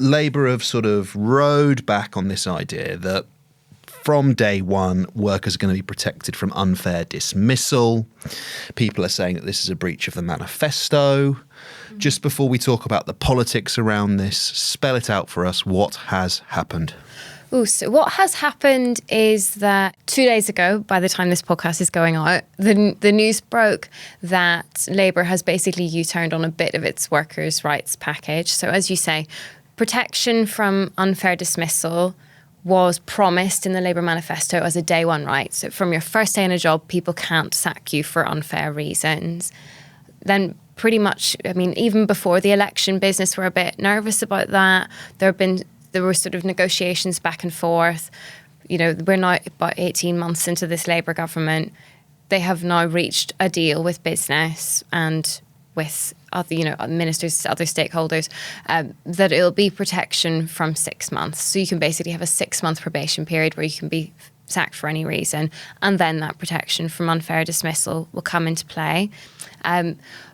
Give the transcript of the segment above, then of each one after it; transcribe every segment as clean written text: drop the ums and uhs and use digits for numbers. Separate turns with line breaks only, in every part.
Labour have sort of rode back on this idea that from day one, workers are going to be protected from unfair dismissal. People are saying that this is a breach of the manifesto. Just before we talk about the politics around this, spell it out for us. What has happened?
So what has happened is that 2 days ago, by the time this podcast is going out, the news broke that Labour has basically U-turned on a bit of its workers' rights package. So as you say, protection from unfair dismissal was promised in the Labour manifesto as a day one right. So from your first day in a job, people can't sack you for unfair reasons. Then pretty much, I mean, even before the election, business were a bit nervous about that. There were sort of negotiations back and forth. You know, we're now about 18 months into this Labour government. They have now reached a deal with business and with other, ministers, other stakeholders, that it'll be protection from 6 months. So you can basically have a 6-month probation period where you can be sacked for any reason, and then that protection from unfair dismissal will come into play.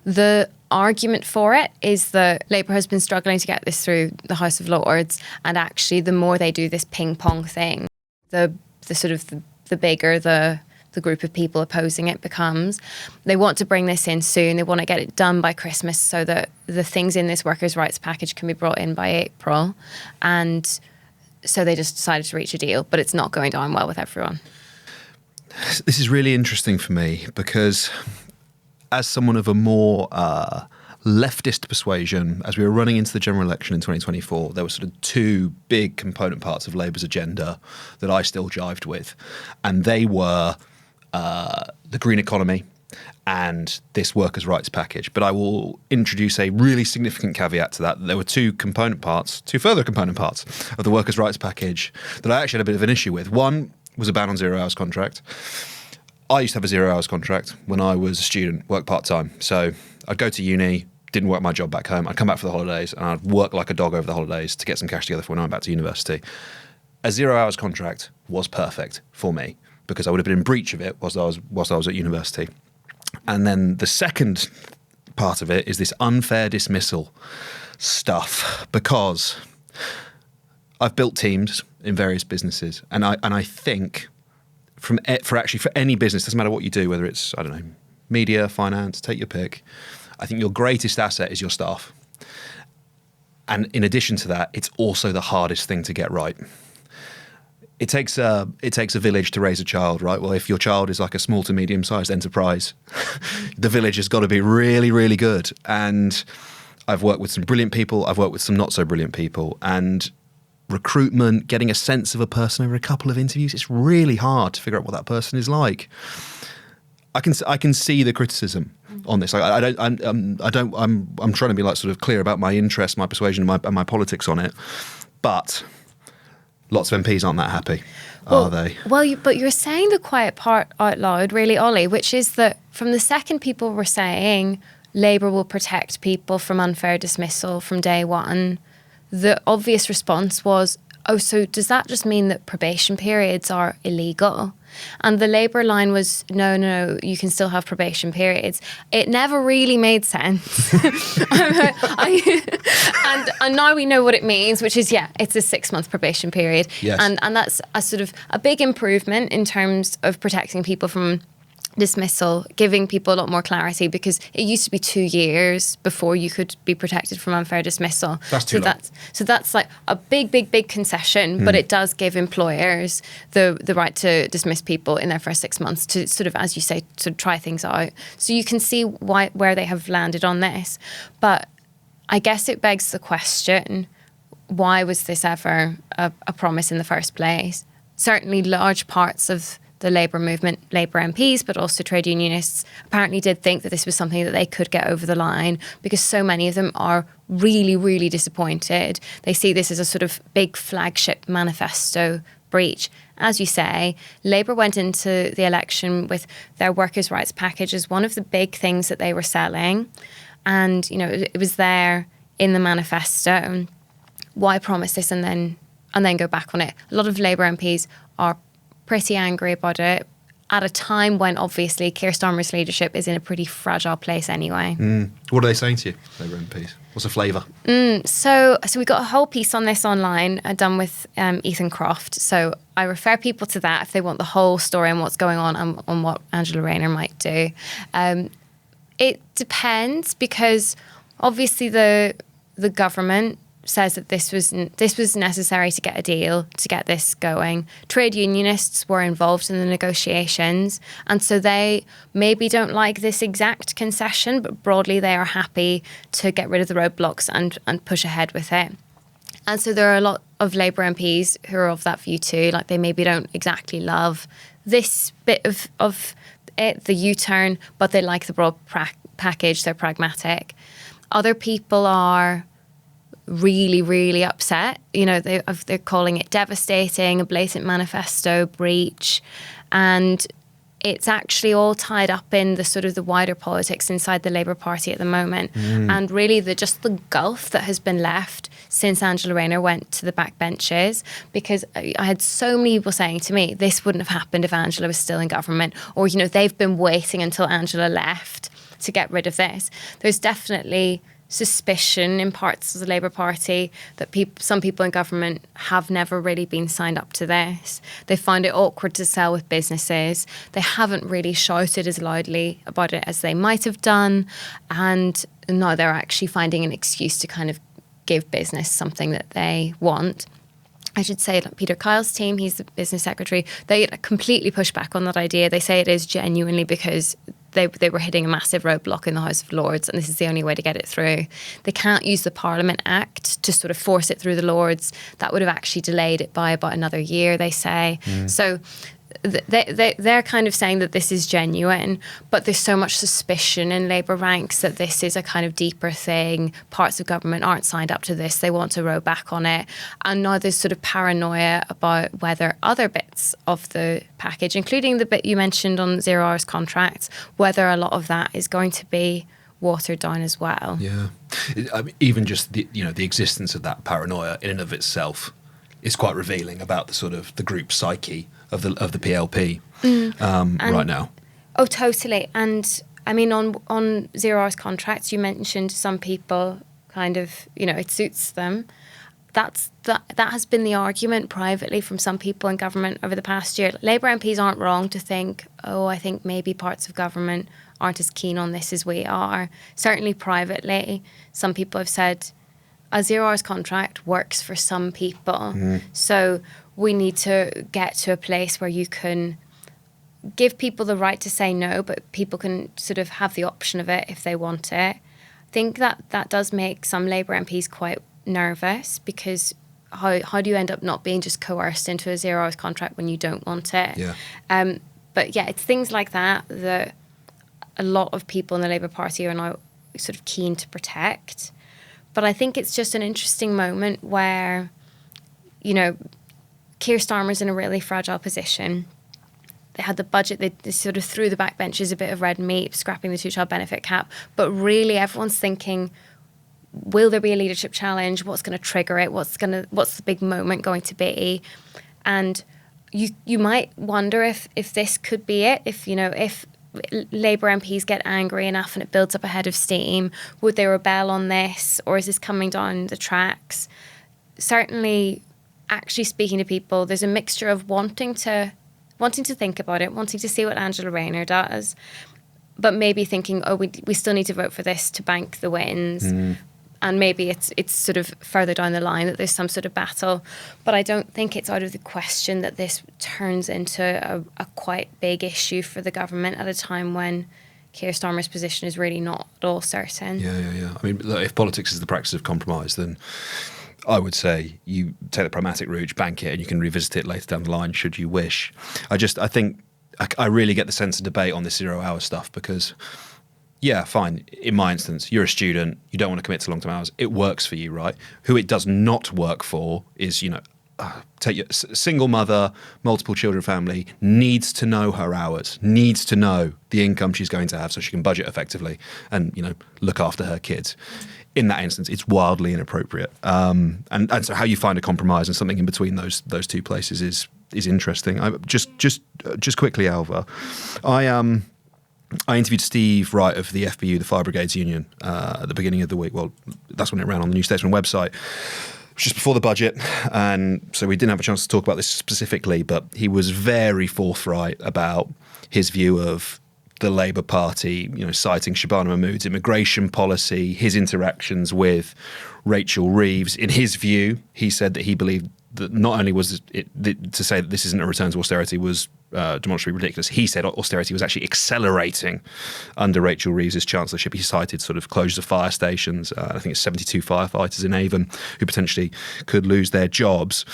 The argument for it is that Labour has been struggling to get this through the House of Lords, and actually the more they do this ping pong thing, the bigger the group of people opposing it becomes. They want to bring this in soon. They want to get it done by Christmas so that the things in this workers' rights package can be brought in by April. And so they just decided to reach a deal, but it's not going down well with everyone.
This is really interesting for me because as someone of a more leftist persuasion, as we were running into the general election in 2024, there were sort of two big component parts of Labour's agenda that I still jived with. And they were the green economy and this workers' rights package. But I will introduce a really significant caveat to that. There were two further component parts of the workers' rights package that I actually had a bit of an issue with. One was a ban on 0 hours contract. I used to have a 0 hours contract when I was a student, work part-time. So I'd go to uni, didn't work my job back home. I'd come back for the holidays and I'd work like a dog over the holidays to get some cash together for when I went back to university. A 0 hours contract was perfect for me because I would have been in breach of it whilst I was at university. And then the second part of it is this unfair dismissal stuff, because I've built teams in various businesses, and I think for any business, doesn't matter what you do, whether it's, I don't know, media, finance, take your pick, I think your greatest asset is your staff. And in addition to that, it's also the hardest thing to get right. It takes a village to raise a child, right? Well, if your child is like a small to medium-sized enterprise, the village has got to be really, really good. And I've worked with some brilliant people. I've worked with some not so brilliant people. And recruitment, getting a sense of a person over a couple of interviews, it's really hard to figure out what that person is like. I can see the criticism on this. I'm trying to be like sort of clear about my interest, my persuasion, and my politics on it. But lots of MPs aren't that happy, are they? Well,
but you're saying the quiet part out loud, really, Oli, which is that from the second people were saying Labour will protect people from unfair dismissal from day one, the obvious response was, oh, so does that just mean that probation periods are illegal? And the Labour line was, no, you can still have probation periods. It never really made sense. And now we know what it means, which is, it's a 6-month probation period.
Yes.
And that's a sort of a big improvement in terms of protecting people from dismissal, giving people a lot more clarity, because it used to be 2 years before you could be protected from unfair dismissal.
That's too long.
So that's like a big concession, but it does give employers the right to dismiss people in their first 6 months to sort of, as you say, to try things out. So you can see where they have landed on this. But I guess it begs the question, why was this ever a promise in the first place? Certainly large parts of the Labour movement, Labour MPs, but also trade unionists, apparently did think that this was something that they could get over the line, because so many of them are really, really disappointed. They see this as a sort of big flagship manifesto breach. As you say, Labour went into the election with their workers' rights package as one of the big things that they were selling. And, it was there in the manifesto. Why promise this and then go back on it? A lot of Labour MPs are pretty angry about it. at a time when obviously Keir Starmer's leadership is in a pretty fragile place anyway.
What are they saying to you, Labour MPs? What's the flavour?
So we got a whole piece on this online done with Ethan Croft. So I refer people to that if they want the whole story and what's going on and on what Angela Rayner might do. It depends, because obviously the government says that this was necessary to get a deal, to get this going. Trade unionists were involved in the negotiations, and so they maybe don't like this exact concession, but broadly they are happy to get rid of the roadblocks and push ahead with it. And so there are a lot of Labour MPs who are of that view too. Like, they maybe don't exactly love this bit of it, the U-turn, but they like the broad package. They're pragmatic. Other people are really, really upset. You know, they're calling it devastating, a blatant manifesto breach, and it's actually all tied up in the sort of the wider politics inside the Labour Party at the moment, and really just the gulf that has been left since Angela Rayner went to the backbenches. Because I had so many people saying to me, this wouldn't have happened if Angela was still in government, or, you know, they've been waiting until Angela left to get rid of this. There's definitely suspicion in parts of the Labour Party that some people in government have never really been signed up to this. They find it awkward to sell with businesses. They haven't really shouted as loudly about it as they might have done. And now they're actually finding an excuse to kind of give business something that they want. I should say that Peter Kyle's team, he's the business secretary, they completely push back on that idea. They say it is genuinely because they were hitting a massive roadblock in the House of Lords, and this is the only way to get it through. They can't use the Parliament Act to sort of force it through the Lords. That would have actually delayed it by about another year, they say. So they're kind of saying that this is genuine, but there's so much suspicion in Labour ranks that this is a kind of deeper thing. Parts of government aren't signed up to this. They want to row back on it. And now there's sort of paranoia about whether other bits of the package, including the bit you mentioned on 0 hours contracts, whether a lot of that is going to be watered down as well.
Yeah. I mean, even just the existence of that paranoia in and of itself is quite revealing about the sort of the group psyche of the PLP right now.
Oh, totally. And I mean, on 0 hours contracts, you mentioned some people kind of, you know, it suits them. That has been the argument privately from some people in government over the past year. Labour MPs aren't wrong to think, oh, I think maybe parts of government aren't as keen on this as we are. Certainly privately, some people have said a 0 hours contract works for some people. So we need to get to a place where you can give people the right to say no, but people can sort of have the option of it if they want it. I think that does make some Labour MPs quite nervous, because how do you end up not being just coerced into a 0 hours contract when you don't want it?
Yeah.
But yeah, it's things like that a lot of people in the Labour Party are now sort of keen to protect. But I think it's just an interesting moment where, you know, Keir Starmer's in a really fragile position. They had the budget, they sort of threw the backbenches a bit of red meat, scrapping the 2-child benefit cap. But really everyone's thinking, will there be a leadership challenge? What's going to trigger it? What's the big moment going to be? And you might wonder if this could be it. If Labour MPs get angry enough and it builds up a head of steam, would they rebel on this, or is this coming down the tracks? Certainly, actually speaking to people, there's a mixture of wanting to think about it, wanting to see what Angela Rayner does, but maybe thinking, oh, we still need to vote for this to bank the wins. And maybe it's sort of further down the line that there's some sort of battle. But I don't think it's out of the question that this turns into a quite big issue for the government at a time when Keir Starmer's position is really not at all certain.
Yeah. I mean, look, if politics is the practice of compromise, then I would say you take the pragmatic route, bank it, and you can revisit it later down the line should you wish. I think I really get the sense of debate on this 0 hour stuff, because yeah, fine. In my instance, you're a student, you don't want to commit to long-term hours. It works for you, right? Who it does not work for is, take your single mother, multiple children family, needs to know her hours, needs to know the income she's going to have so she can budget effectively and, look after her kids. In that instance, it's wildly inappropriate. And so how you find a compromise and something in between those two places is interesting. Just quickly, Ailbhe, I interviewed Steve Wright of the FBU, the Fire Brigades Union, at the beginning of the week. Well, that's when it ran on the New Statesman website, just before the budget. And so we didn't have a chance to talk about this specifically, but he was very forthright about his view of the Labour Party, citing Shabana Mahmood's immigration policy, his interactions with Rachel Reeves. In his view, he said that he believed that not only was it to say that this isn't a return to austerity was demonstrably ridiculous. He said austerity was actually accelerating under Rachel Reeves' chancellorship. He cited sort of closures of fire stations. I think it's 72 firefighters in Avon who potentially could lose their jobs.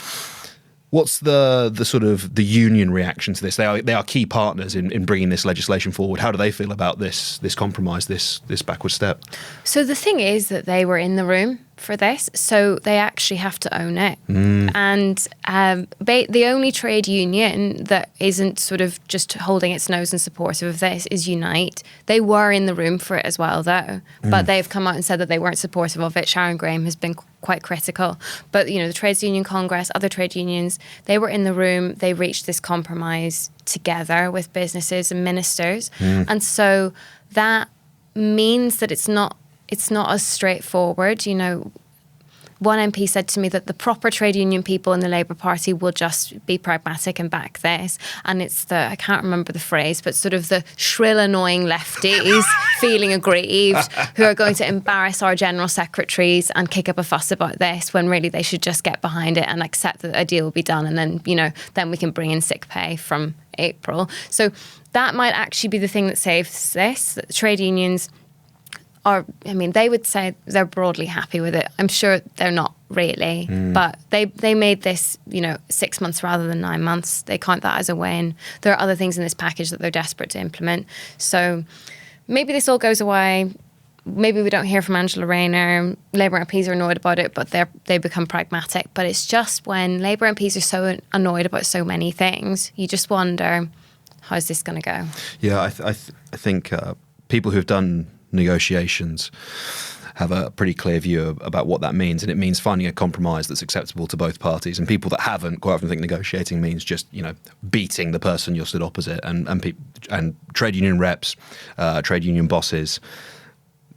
What's the sort of the union reaction to this? They are key partners in bringing this legislation forward. How do they feel about this compromise, this backward step?
So the thing is that they were in the room for this, so they actually have to own it. And the only trade union that isn't sort of just holding its nose and supportive of this is Unite. They were in the room for it as well, though, but they've come out and said that they weren't supportive of it. Sharon Graham has been quite critical, but the Trades Union Congress, other trade unions, they were in the room. They reached this compromise together with businesses and ministers, and so that means that it's not as straightforward. One MP said to me that the proper trade union people in the Labour Party will just be pragmatic and back this. And it's I can't remember the phrase, but sort of the shrill, annoying lefties feeling aggrieved who are going to embarrass our general secretaries and kick up a fuss about this when really they should just get behind it and accept that a deal will be done. And then, then we can bring in sick pay from April. So that might actually be the thing that saves this. That the trade unions they would say they're broadly happy with it. I'm sure they're not really, but they made this, 6 months rather than 9 months. They count that as a win. There are other things in this package that they're desperate to implement. So maybe this all goes away. Maybe we don't hear from Angela Rayner. Labour MPs are annoyed about it, but they become pragmatic. But it's just when Labour MPs are so annoyed about so many things, you just wonder, how's this going to go?
Yeah, I think people who've done negotiations have a pretty clear view about what that means, and it means finding a compromise that's acceptable to both parties. And people that haven't quite often think negotiating means just beating the person you're stood opposite. And trade union reps, trade union bosses,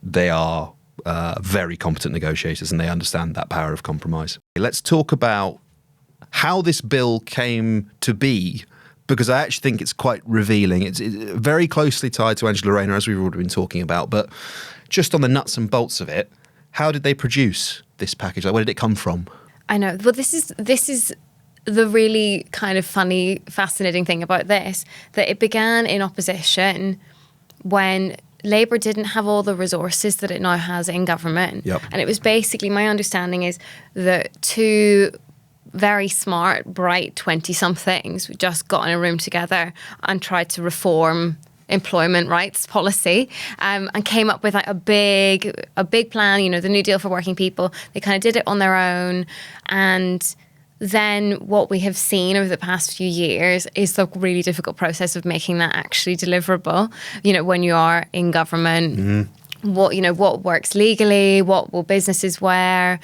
they are very competent negotiators, and they understand that power of compromise. Let's talk about how this bill came to be, because I actually think it's quite revealing. It's very closely tied to Angela Rayner, as we've already been talking about, but just on the nuts and bolts of it, how did they produce this package? Where did it come from?
I know. Well, this is the really kind of funny, fascinating thing about this, that it began in opposition when Labour didn't have all the resources that it now has in government.
Yep.
And it was basically, my understanding is that two very smart, bright 20-somethings just got in a room together and tried to reform employment rights policy, and came up with a big plan, the New Deal for working people. They kind of did it on their own, and then what we have seen over the past few years is the really difficult process of making that actually deliverable. When you are in government, what works legally, what will businesses wear,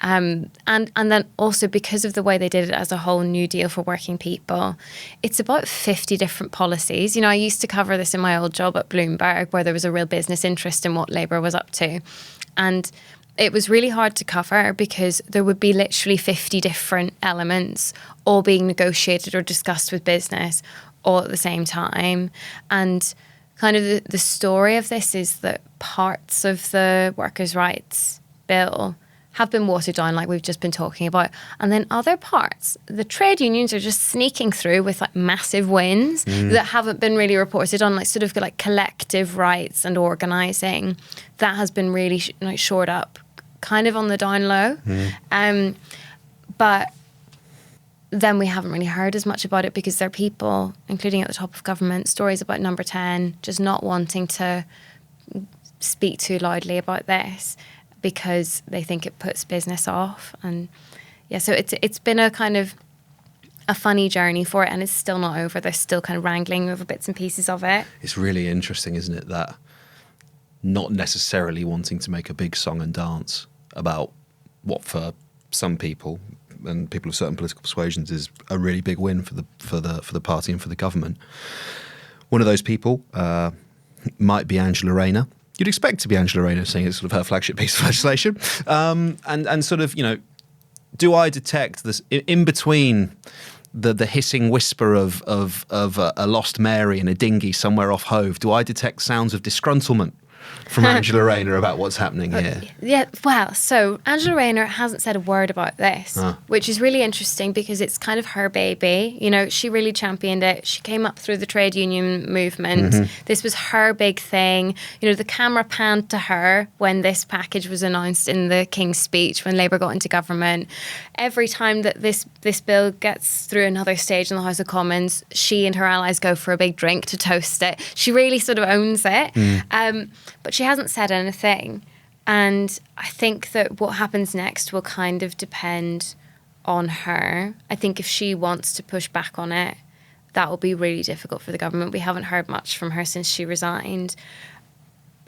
and then also because of the way they did it as a whole New Deal for working people, it's about 50 different policies. I used to cover this in my old job at Bloomberg, where there was a real business interest in what Labour was up to. And it was really hard to cover because there would be literally 50 different elements all being negotiated or discussed with business all at the same time. And kind of the story of this is that parts of the workers' rights bill have been watered down, like we've just been talking about. And then other parts, the trade unions are just sneaking through with massive wins that haven't been really reported on, sort of collective rights and organising. That has been really shored up, kind of on the down low. But then we haven't really heard as much about it because there are people, including at the top of government, stories about Number 10 just not wanting to speak too loudly about this, because they think it puts business off. And so it's been a kind of a funny journey for it, and it's still not over. They're still kind of wrangling over bits and pieces of it.
It's really interesting, isn't it, that not necessarily wanting to make a big song and dance about what for some people and people of certain political persuasions is a really big win for the party and for the government. One of those people might be Angela Rayner. You'd expect to be Angela Rayner, seeing it's sort of her flagship piece of legislation, and sort of, do I detect this in between the hissing whisper of a lost Mary in a dinghy somewhere off Hove? Do I detect sounds of disgruntlement from Angela Rayner about what's happening here?
Yeah, well, so Angela Rayner hasn't said a word about this, which is really interesting because it's kind of her baby. She really championed it. She came up through the trade union movement. Mm-hmm. This was her big thing. The camera panned to her when this package was announced in the King's Speech, when Labour got into government. Every time that this bill gets through another stage in the House of Commons, she and her allies go for a big drink to toast it. She really sort of owns it. But she hasn't said anything. And I think that what happens next will kind of depend on her. I think if she wants to push back on it, that will be really difficult for the government. We haven't heard much from her since she resigned.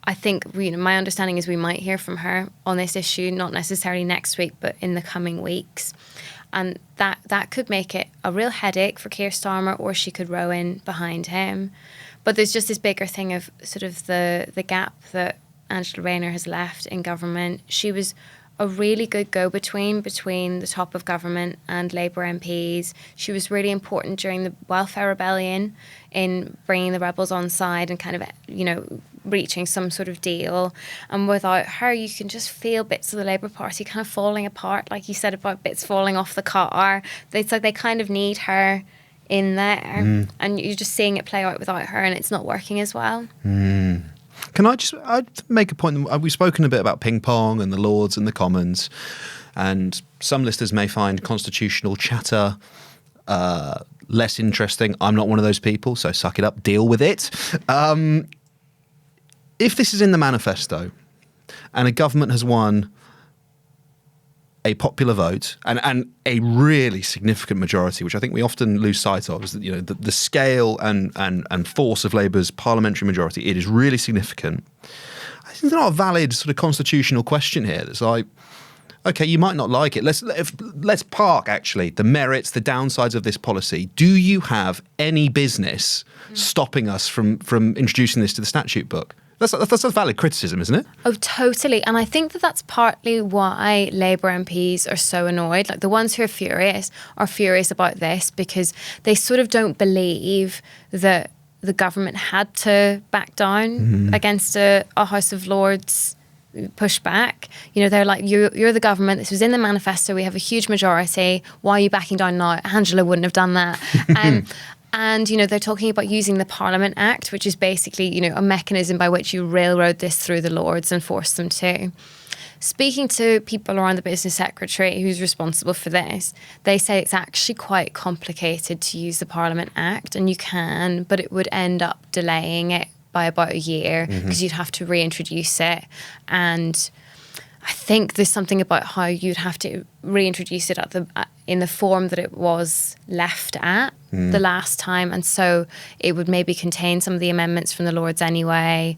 I think, my understanding is we might hear from her on this issue, not necessarily next week, but in the coming weeks. And that could make it a real headache for Keir Starmer, or she could row in behind him. But there's just this bigger thing of sort of the gap that Angela Rayner has left in government. She was a really good go-between between the top of government and Labour MPs. She was really important during the welfare rebellion in bringing the rebels on side and kind of, reaching some sort of deal. And without her, you can just feel bits of the Labour Party kind of falling apart, like you said about bits falling off the car. It's like they kind of need her in there, and you're just seeing it play out without her, and it's not working as well.
Can I'd make a point? We've spoken a bit about ping pong and the Lords and the Commons, and some listeners may find constitutional chatter less interesting. I'm not one of those people, so suck it up, deal with it. If this is in the manifesto and a government has won a popular vote and a really significant majority, which I think we often lose sight of, is that the scale and force of Labour's parliamentary majority, it is really significant. I think there's not a valid sort of constitutional question here that's like, okay, you might not like it. Let's park actually the merits, the downsides of this policy. Do you have any business stopping us from introducing this to the statute book? That's a valid criticism, isn't it?
Oh, totally. And I think that that's partly why Labour MPs are so annoyed. Like the ones who are furious about this because they sort of don't believe that the government had to back down against a House of Lords pushback. They're like, you're the government. This was in the manifesto. We have a huge majority. Why are you backing down now? Angela wouldn't have done that. And, they're talking about using the Parliament Act, which is basically, a mechanism by which you railroad this through the Lords and force them to. Speaking to people around the business secretary who's responsible for this, they say it's actually quite complicated to use the Parliament Act, and you can, but it would end up delaying it by about a year because you'd have to reintroduce it. And I think there's something about how you'd have to reintroduce it in the form that it was left at the last time. And so it would maybe contain some of the amendments from the Lords anyway.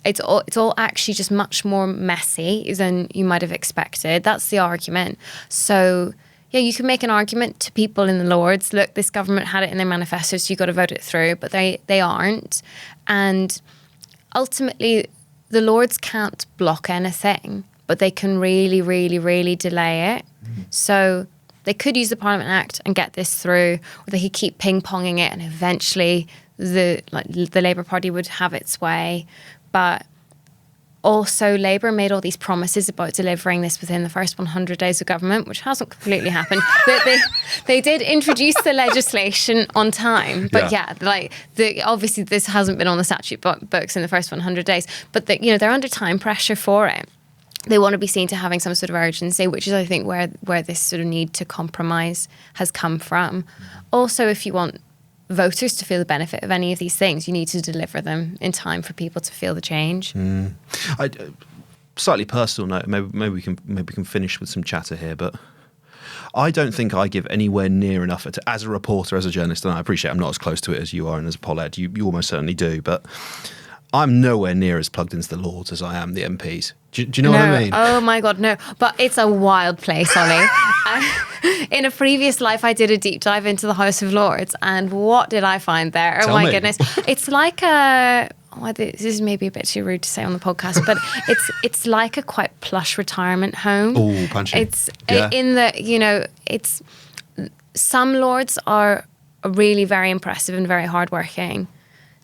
It's all actually just much more messy than you might have expected. That's the argument. So, yeah, you can make an argument to people in the Lords, look, this government had it in their manifesto, so you've got to vote it through, but they aren't. And ultimately, the Lords can't block anything, but they can really, really, really delay it. So they could use the Parliament Act and get this through, or they could keep ping-ponging it and eventually the Labour Party would have its way. But also Labour made all these promises about delivering this within the first 100 days of government, which hasn't completely happened. They did introduce the legislation on time, but obviously this hasn't been on the statute books in the first 100 days. But they're under time pressure for it. They want to be seen to having some sort of urgency, which is, I think, where this sort of need to compromise has come from. Also, if you want voters to feel the benefit of any of these things, you need to deliver them in time for people to feel the change.
Slightly personal note, maybe we can finish with some chatter here, but I don't think I give anywhere near enough as a reporter, as a journalist, and I appreciate I'm not as close to it as you are, and as a Polled, you almost certainly do, but I'm nowhere near as plugged into the Lords as I am the MPs. Do you know what I mean?
Oh my God, no. But it's a wild place, Ollie. In a previous life, I did a deep dive into the House of Lords, and what did I find there?
Tell me.
Goodness. It's like a... Oh, this is maybe a bit too rude to say on the podcast, but it's like a quite plush retirement home.
Oh, punchy.
It's in the, it's... Some lords are really very impressive and very hardworking.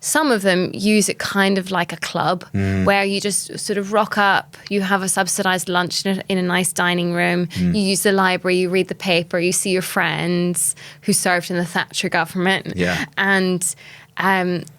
Some of them use it kind of like a club where you just sort of rock up, you have a subsidised lunch in a nice dining room, you use the library, you read the paper, you see your friends who served in the Thatcher government.
Yeah.
And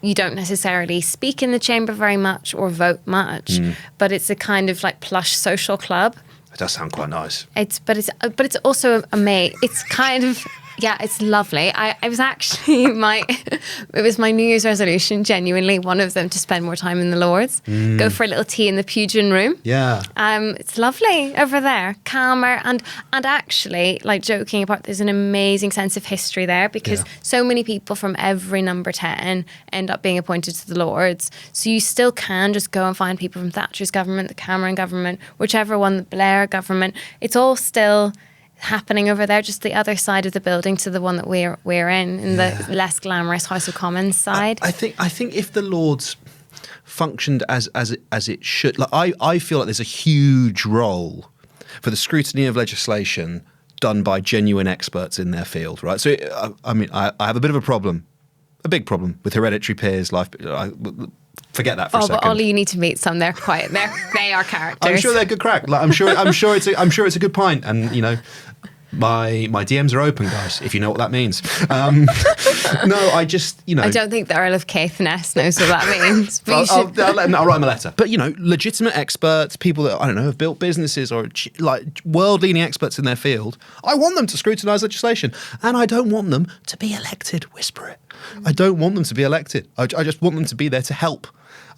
you don't necessarily speak in the chamber very much or vote much, but it's a kind of like plush social club.
It does sound quite nice.
But it's also it's kind of... Yeah, it's lovely. I was actually it was my New Year's resolution, genuinely one of them, to spend more time in the Lords. Go for a little tea in the Pugin room.
Yeah.
It's lovely over there, calmer and actually, like, joking about, there's an amazing sense of history there because so many people from every number 10 end up being appointed to the Lords. So you still can just go and find people from Thatcher's government, the Cameron government, whichever one, the Blair government. It's all still happening over there, just the other side of the building to the one that we're in the less glamorous House of Commons side.
I think if the Lords functioned as it should, like I feel like there's a huge role for the scrutiny of legislation done by genuine experts in their field, right? So I mean, I have a bit of a big problem with hereditary peers. Forget that for a second.
But Ollie, you need to meet some. They're quiet. They are characters.
I'm sure they're good crack. Like, I'm sure it's a good pint, and my DMs are open, guys. If you know what that means. No, I just
I don't think the Earl of Caithness knows what that means.
I'll write him a letter. But legitimate experts, people that have built businesses or like world-leading experts in their field. I want them to scrutinise legislation, and I don't want them to be elected. Whisper it. I don't want them to be elected. I just want them to be there to help.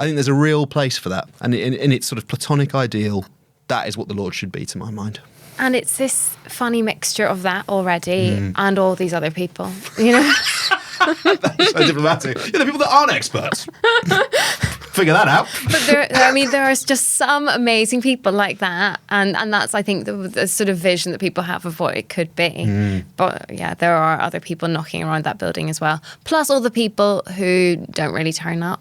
I think there's a real place for that, and in its sort of platonic ideal, that is what the Lord should be, to my mind.
And it's this funny mixture of that already and all these other people, That's
so diplomatic. The people that aren't experts. Figure that out.
But there is just some amazing people like that, and that's, I think, the sort of vision that people have of what it could be. But yeah, there are other people knocking around that building as well. Plus all the people who don't really turn up.